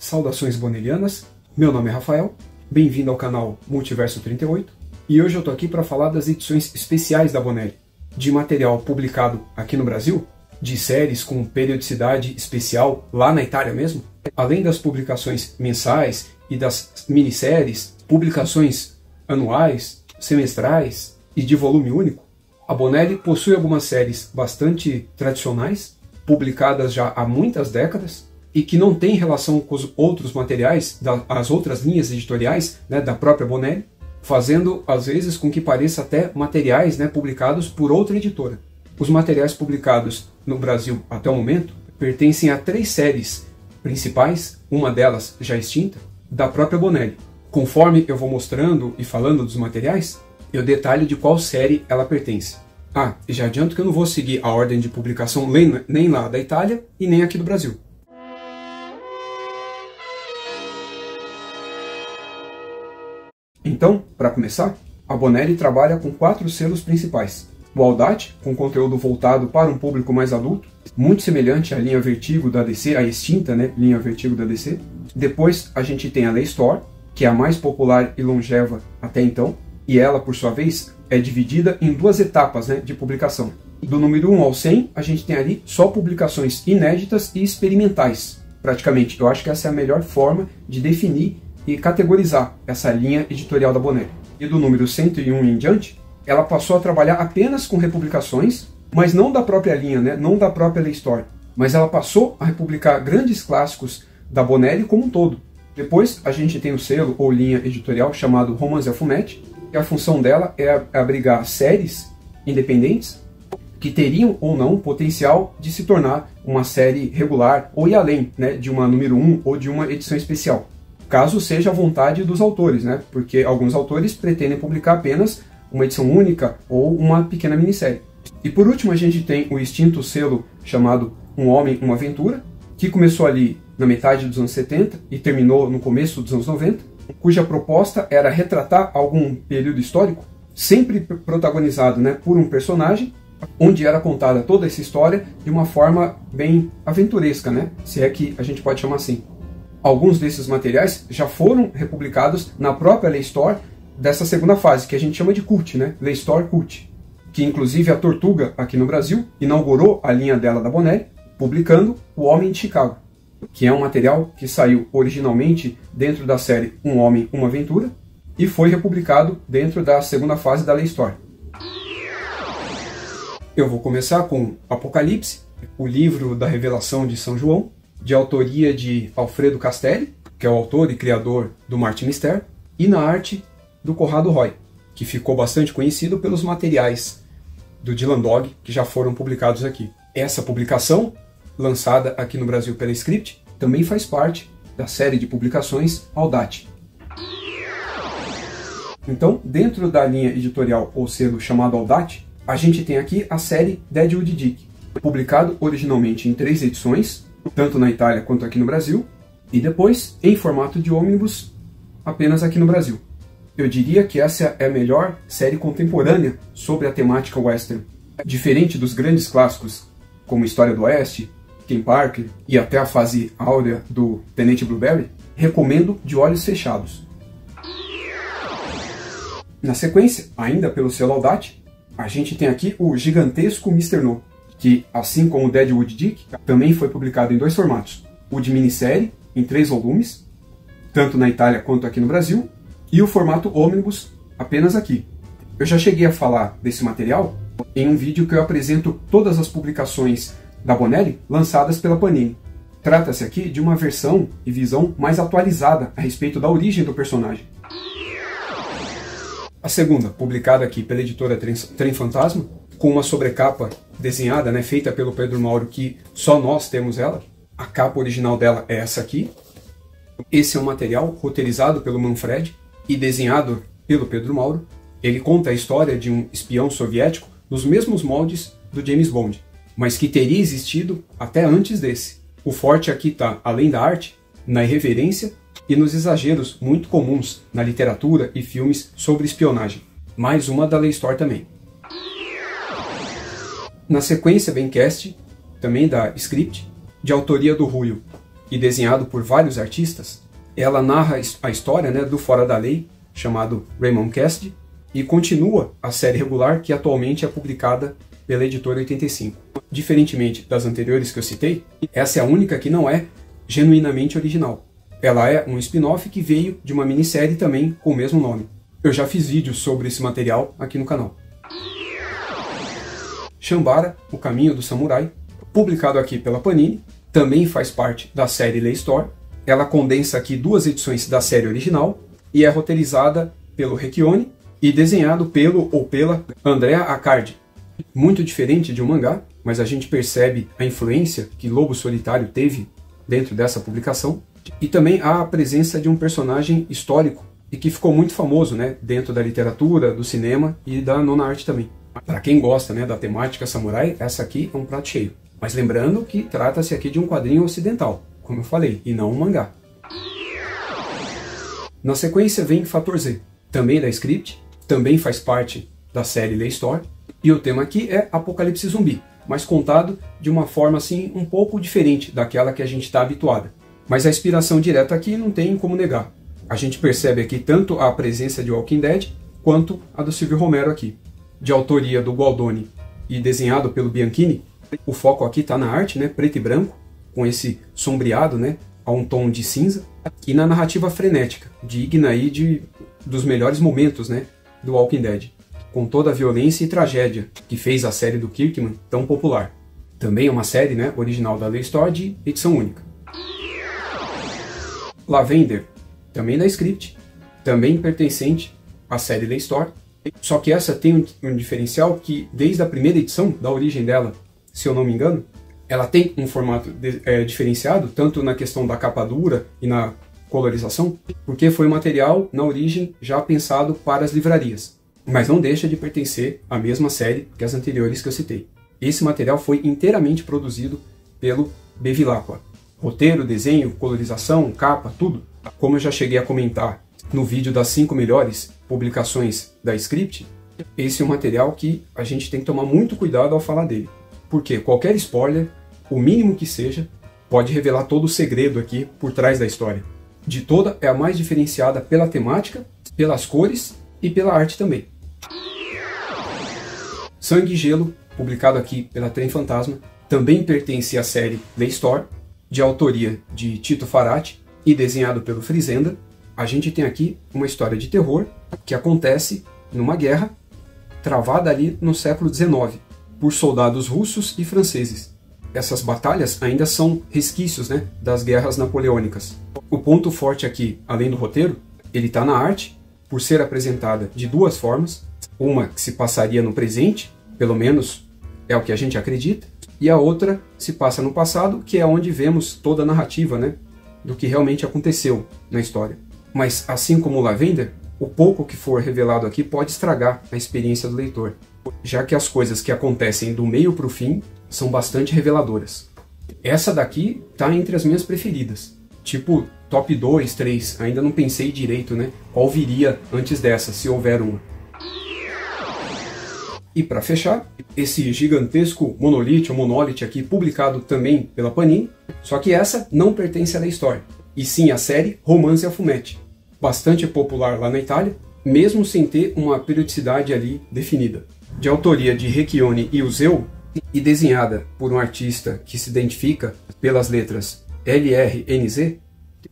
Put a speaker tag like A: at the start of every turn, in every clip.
A: Saudações bonelianas, meu nome é Rafael, bem-vindo ao canal Multiverso 38 e hoje eu tô aqui para falar das edições especiais da Bonelli, de material publicado aqui no Brasil, de séries com periodicidade especial lá na Itália mesmo, além das publicações mensais e das minisséries, publicações anuais, semestrais e de volume único. A Bonelli possui algumas séries bastante tradicionais, publicadas já há muitas décadas, e que não tem relação com os outros materiais, as outras linhas editoriais, né, da própria Bonelli, fazendo às vezes com que pareça até materiais, né, publicados por outra editora. Os materiais publicados no Brasil até o momento pertencem a 3 séries principais, uma delas já extinta, da própria Bonelli. Conforme eu vou mostrando e falando dos materiais, eu detalho de qual série ela pertence. E já adianto que eu não vou seguir a ordem de publicação nem lá da Itália e nem aqui do Brasil. Então, para começar, a Bonelli trabalha com 4 selos principais. O Audate, com conteúdo voltado para um público mais adulto, muito semelhante à linha Vertigo da DC, a extinta, né, linha Vertigo da DC. Depois a gente tem a Leistor, que é a mais popular e longeva até então, e ela, por sua vez, é dividida em 2 etapas, né, de publicação. Do número 1 ao 100, a gente tem ali só publicações inéditas e experimentais, praticamente. Eu acho que essa é a melhor forma de definir e categorizar essa linha editorial da Bonelli. E do número 101 em diante, ela passou a trabalhar apenas com republicações, mas não da própria linha, né? Não da própria Leistor, mas ela passou a republicar grandes clássicos da Bonelli como um todo. Depois a gente tem o selo ou linha editorial chamado Romance a Fumetti, e a função dela é abrigar séries independentes que teriam ou não potencial de se tornar uma série regular ou ir além, né, de uma número 1 ou de uma edição especial. Caso seja a vontade dos autores, né? Porque alguns autores pretendem publicar apenas uma edição única ou uma pequena minissérie. E por último a gente tem o extinto selo chamado Um Homem, Uma Aventura, que começou ali na metade dos anos 70 e terminou no começo dos anos 90, cuja proposta era retratar algum período histórico, sempre protagonizado, né, por um personagem, onde era contada toda essa história de uma forma bem aventuresca, né? Se é que a gente pode chamar assim. Alguns desses materiais já foram republicados na própria Leistor dessa segunda fase, que a gente chama de Cult, né? Leistor Cult, que inclusive a Tortuga, aqui no Brasil, inaugurou a linha dela da Bonelli, publicando O Homem de Chicago, que é um material que saiu originalmente dentro da série Um Homem, Uma Aventura, e foi republicado dentro da segunda fase da Leistor. Eu vou começar com Apocalipse, o livro da revelação de São João, de autoria de Alfredo Castelli, que é o autor e criador do Martin Mister, e na arte do Corrado Roy, que ficou bastante conhecido pelos materiais do Dylan Dog, que já foram publicados aqui. Essa publicação, lançada aqui no Brasil pela Script, também faz parte da série de publicações Audate. Então, dentro da linha editorial ou selo chamado Audate, a gente tem aqui a série Deadwood Dick, publicado originalmente em 3 edições, tanto na Itália quanto aqui no Brasil, e depois em formato de ônibus apenas aqui no Brasil. Eu diria que essa é a melhor série contemporânea sobre a temática western. Diferente dos grandes clássicos, como História do Oeste, Ken Parker e até a fase áurea do Tenente Blueberry, recomendo de olhos fechados. Na sequência, ainda pelo selo Audate, a gente tem aqui o gigantesco Mr. No, que, assim como o Deadwood Dick, também foi publicado em 2 formatos. O de minissérie, em 3 volumes, tanto na Itália quanto aqui no Brasil, e o formato ônibus, apenas aqui. Eu já cheguei a falar desse material em um vídeo que eu apresento todas as publicações da Bonelli lançadas pela Panini. Trata-se aqui de uma versão e visão mais atualizada a respeito da origem do personagem. A segunda, publicada aqui pela editora Trem Fantasma, com uma sobrecapa desenhada, né, feita pelo Pedro Mauro, que só nós temos ela. A capa original dela é essa aqui. Esse é um material roteirizado pelo Manfred e desenhado pelo Pedro Mauro. Ele conta a história de um espião soviético nos mesmos moldes do James Bond, mas que teria existido até antes desse. O forte aqui está, além da arte, na irreverência e nos exageros muito comuns na literatura e filmes sobre espionagem. Mais uma da Leistor também. Na sequência, Bencast, também da Script, de autoria do Ruyo, e desenhado por vários artistas. Ela narra a história, né, do Fora da Lei, chamado Raymond Cassidy, e continua a série regular que atualmente é publicada pela Editora 85. Diferentemente das anteriores que eu citei, essa é a única que não é genuinamente original. Ela é um spin-off que veio de uma minissérie também com o mesmo nome. Eu já fiz vídeos sobre esse material aqui no canal. Shambara, O Caminho do Samurai, publicado aqui pela Panini, também faz parte da série Lei Store. Ela condensa aqui 2 edições da série original e é roteirizada pelo Rekione e desenhado pelo ou pela Andrea Accardi. Muito diferente de um mangá, mas a gente percebe a influência que Lobo Solitário teve dentro dessa publicação, e também a presença de um personagem histórico e que ficou muito famoso, né, dentro da literatura, do cinema e da nona arte também. Para quem gosta, né, da temática samurai, essa aqui é um prato cheio. Mas lembrando que trata-se aqui de um quadrinho ocidental, como eu falei, e não um mangá. Na sequência vem Fator Z, também da Script, também faz parte da série Lei Store, e o tema aqui é Apocalipse Zumbi, mas contado de uma forma assim um pouco diferente daquela que a gente está habituada. Mas a inspiração direta aqui não tem como negar. A gente percebe aqui tanto a presença de Walking Dead, quanto a do Silvio Romero aqui. De autoria do Gualdoni e desenhado pelo Bianchini, o foco aqui está na arte, né, preto e branco, com esse sombreado, né, a um tom de cinza, e na narrativa frenética, digna aí dos melhores momentos, né, do Walking Dead, com toda a violência e tragédia que fez a série do Kirkman tão popular. Também é uma série, né, original da Lei Store de edição única. Lavender, também da Script, também pertencente à série Lei Store, só que essa tem um diferencial que desde a primeira edição, da origem dela, se eu não me engano, ela tem um formato diferenciado, tanto na questão da capa dura e na colorização, porque foi um material, na origem, já pensado para as livrarias, mas não deixa de pertencer à mesma série que as anteriores que eu citei. Esse material foi inteiramente produzido pelo Bevilacqua. Roteiro, desenho, colorização, capa, tudo. Como eu já cheguei a comentar no vídeo das 5 melhores publicações da Script, esse é um material que a gente tem que tomar muito cuidado ao falar dele. Porque qualquer spoiler, o mínimo que seja, pode revelar todo o segredo aqui por trás da história. De toda, é a mais diferenciada pela temática, pelas cores e pela arte também. Sangue e Gelo, publicado aqui pela Trem Fantasma, também pertence à série Lei Store, de autoria de Tito Farati e desenhado pelo Frizenda. A gente tem aqui uma história de terror que acontece numa guerra travada ali no século XIX por soldados russos e franceses. Essas batalhas ainda são resquícios, né, das guerras napoleônicas. O ponto forte aqui, além do roteiro, ele está na arte, por ser apresentada de 2 formas. Uma que se passaria no presente, pelo menos é o que a gente acredita, e a outra se passa no passado, que é onde vemos toda a narrativa, né, do que realmente aconteceu na história. Mas assim como o Lavender, o pouco que for revelado aqui pode estragar a experiência do leitor, já que as coisas que acontecem do meio para o fim são bastante reveladoras. Essa daqui tá entre as minhas preferidas. Tipo, top 2, 3, ainda não pensei direito, né, qual viria antes dessa, se houver uma. E para fechar, esse gigantesco monolith aqui, publicado também pela Panini, só que essa não pertence à Lei Store, e sim à série Romance a Fumetti, bastante popular lá na Itália, mesmo sem ter uma periodicidade ali definida. De autoria de Rekione e Uzeu, e desenhada por um artista que se identifica pelas letras LRNZ,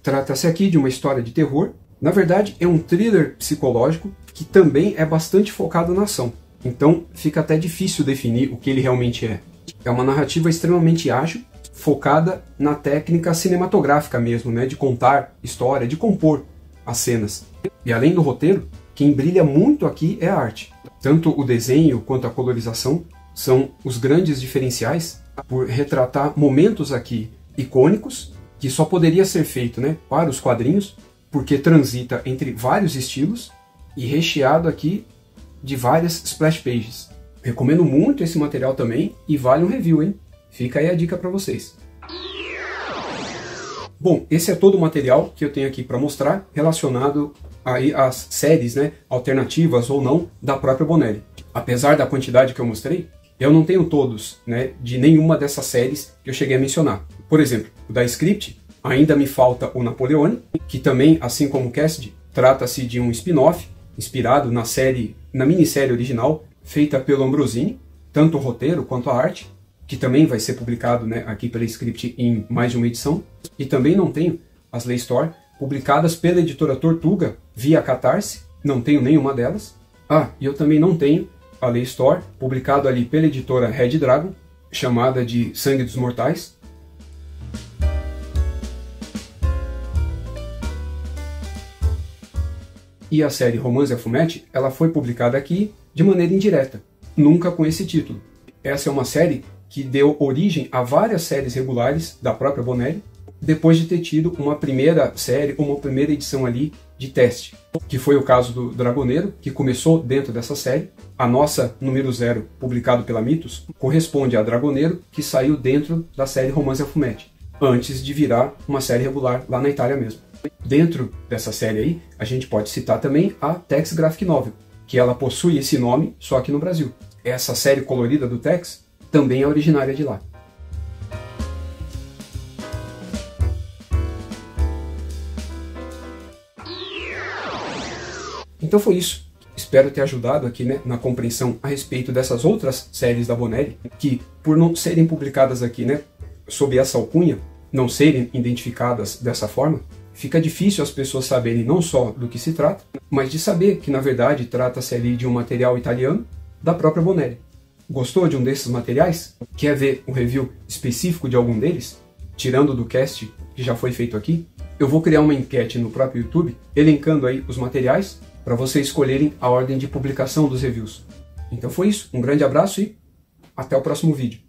A: trata-se aqui de uma história de terror. Na verdade, é um thriller psicológico que também é bastante focado na ação. Então fica até difícil definir o que ele realmente é. É uma narrativa extremamente ágil, focada na técnica cinematográfica mesmo, né, de contar história, de compor as cenas. E além do roteiro, quem brilha muito aqui é a arte. Tanto o desenho quanto a colorização são os grandes diferenciais por retratar momentos aqui icônicos, que só poderia ser feito, né, para os quadrinhos, porque transita entre vários estilos e recheado aqui de várias splash pages. Recomendo muito esse material também e vale um review, hein? Fica aí a dica para vocês. Bom, esse é todo o material que eu tenho aqui para mostrar relacionado aí às séries, né, alternativas ou não da própria Bonelli. Apesar da quantidade que eu mostrei, eu não tenho todos, né, de nenhuma dessas séries que eu cheguei a mencionar. Por exemplo, o da Script Ainda me falta o Napoleone, que também, assim como Cassidy, trata-se de um spin-off inspirado na minissérie original feita pelo Ambrosini, tanto o roteiro quanto a arte, que também vai ser publicado, né, aqui pela Script em mais de uma edição. E também não tenho as Lay Store publicadas pela editora Tortuga via Catarse, não tenho nenhuma delas. E eu também não tenho a Lay Store publicado ali pela editora Red Dragon, chamada de Sangue dos Mortais. E a série Romance a Fumette, ela foi publicada aqui de maneira indireta, nunca com esse título. Essa é uma série que deu origem a várias séries regulares da própria Bonelli, depois de ter tido uma primeira série, uma primeira edição ali de teste, que foi o caso do Dragoneiro, que começou dentro dessa série. A nossa número 0, publicado pela Mitos, corresponde a Dragoneiro, que saiu dentro da série Romance a Fumette, antes de virar uma série regular lá na Itália mesmo. Dentro dessa série aí, a gente pode citar também a Tex Graphic Novel, que ela possui esse nome só aqui no Brasil. Essa série colorida do Tex também é originária de lá. Então foi isso. Espero ter ajudado aqui, né, na compreensão a respeito dessas outras séries da Bonelli, que por não serem publicadas aqui, né, sob essa alcunha, não serem identificadas dessa forma, fica difícil as pessoas saberem não só do que se trata, mas de saber que na verdade trata-se ali de um material italiano da própria Bonelli. Gostou de um desses materiais? Quer ver um review específico de algum deles? Tirando do cast que já foi feito aqui? Eu vou criar uma enquete no próprio YouTube, elencando aí os materiais, para vocês escolherem a ordem de publicação dos reviews. Então foi isso, um grande abraço e até o próximo vídeo.